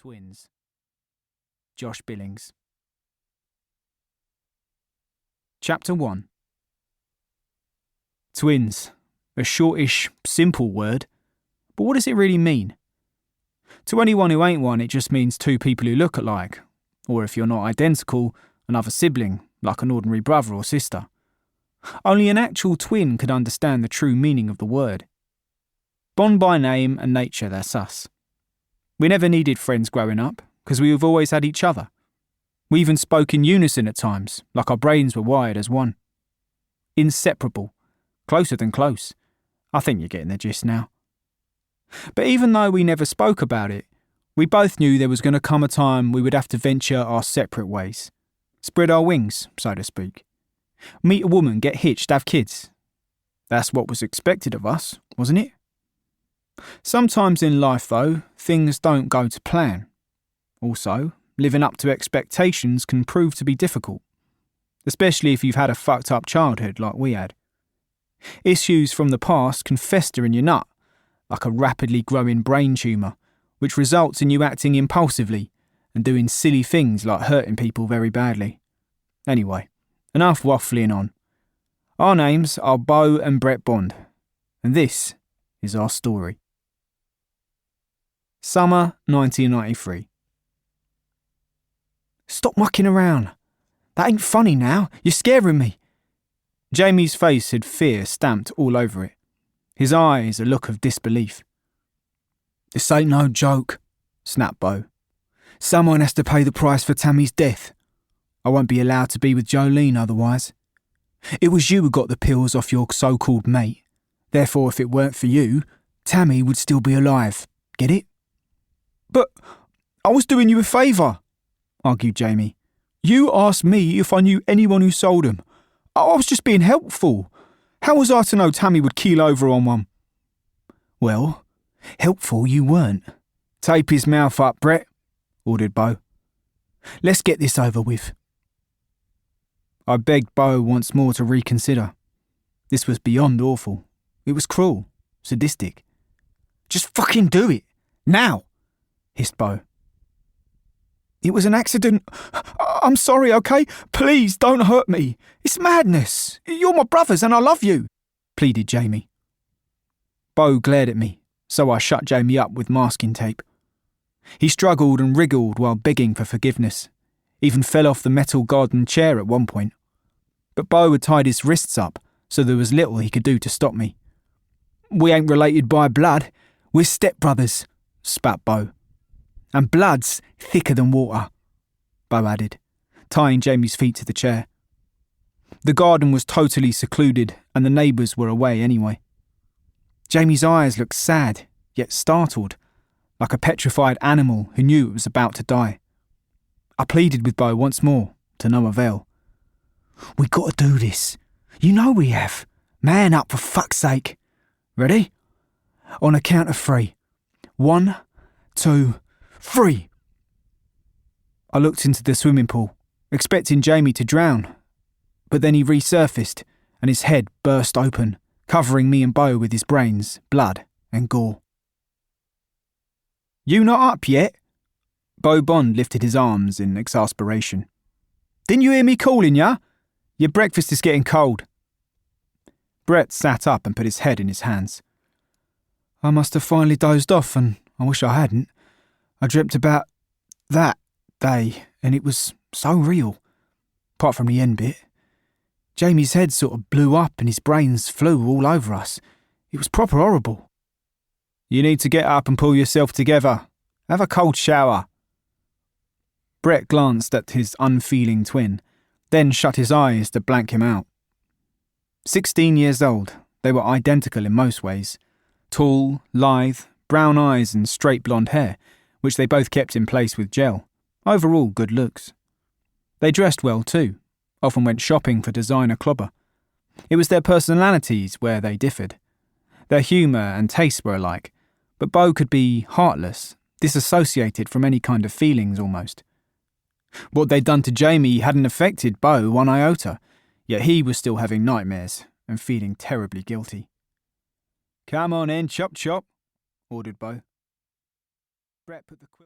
Twins. Josh Billings. Chapter 1. Twins. A shortish, simple word. But what does it really mean? To anyone who ain't one, it just means two people who look alike. Or if you're not identical, another sibling, like an ordinary brother or sister. Only an actual twin could understand the true meaning of the word. Bond by name and nature, that's us. We never needed friends growing up, because we've always had each other. We even spoke in unison at times, like our brains were wired as one. Inseparable. Closer than close. I think you're getting the gist now. But even though we never spoke about it, we both knew there was going to come a time we would have to venture our separate ways. Spread our wings, so to speak. Meet a woman, get hitched, have kids. That's what was expected of us, wasn't it? Sometimes in life, though, things don't go to plan. Also, living up to expectations can prove to be difficult, especially if you've had a fucked up childhood like we had. Issues from the past can fester in your nut, like a rapidly growing brain tumour, which results in you acting impulsively and doing silly things like hurting people very badly. Anyway, enough waffling on. Our names are Beau and Bond, and this is our story. Summer 1993. Stop mucking around. That ain't funny now. You're scaring me. Jamie's face had fear stamped all over it. His eyes a look of disbelief. This ain't no joke, snapped Beau. Someone has to pay the price for Tammy's death. I won't be allowed to be with Jolene otherwise. It was you who got the pills off your so-called mate. Therefore, if it weren't for you, Tammy would still be alive. Get it? But I was doing you a favour, argued Jamie. You asked me if I knew anyone who sold them. I was just being helpful. How was I to know Tammy would keel over on one? Well, helpful you weren't. Tape his mouth up, Brett, ordered Beau. Let's get this over with. I begged Beau once more to reconsider. This was beyond awful. It was cruel, sadistic. Just fucking do it. Now, hissed Beau. It was an accident. I'm sorry, okay? Please don't hurt me. It's madness. You're my brothers and I love you, pleaded Jamie. Beau glared at me, so I shut Jamie up with masking tape. He struggled and wriggled while begging for forgiveness, even fell off the metal garden chair at one point. But Beau had tied his wrists up, so there was little he could do to stop me. We ain't related by blood. We're stepbrothers, spat Beau. And blood's thicker than water, Beau added, tying Jamie's feet to the chair. The garden was totally secluded and the neighbours were away anyway. Jamie's eyes looked sad, yet startled, like a petrified animal who knew it was about to die. I pleaded with Beau once more, to no avail. We got to do this. You know we have. Man up, for fuck's sake. Ready? On a count of 3. 1, 2, 3. I looked into the swimming pool, expecting Jamie to drown, but then he resurfaced and his head burst open, covering me and Beau with his brains, blood and gore. You not up yet? Beau Bond lifted his arms in exasperation. Didn't you hear me calling ya? Your breakfast is getting cold. Brett sat up and put his head in his hands. I must have finally dozed off and I wish I hadn't. I dreamt about that day and it was so real. Apart from the end bit. Jamie's head sort of blew up and his brains flew all over us. It was proper horrible. You need to get up and pull yourself together. Have a cold shower. Brett glanced at his unfeeling twin, then shut his eyes to blank him out. 16 years old, they were identical in most ways. Tall, lithe, brown eyes and straight blonde hair, which they both kept in place with gel. Overall good looks. They dressed well too, often went shopping for designer clobber. It was their personalities where they differed. Their humour and tastes were alike, but Beau could be heartless, disassociated from any kind of feelings almost. What they'd done to Jamie hadn't affected Beau one iota, yet he was still having nightmares and feeling terribly guilty. Come on in, chop chop, ordered Beau. Brett put the quilt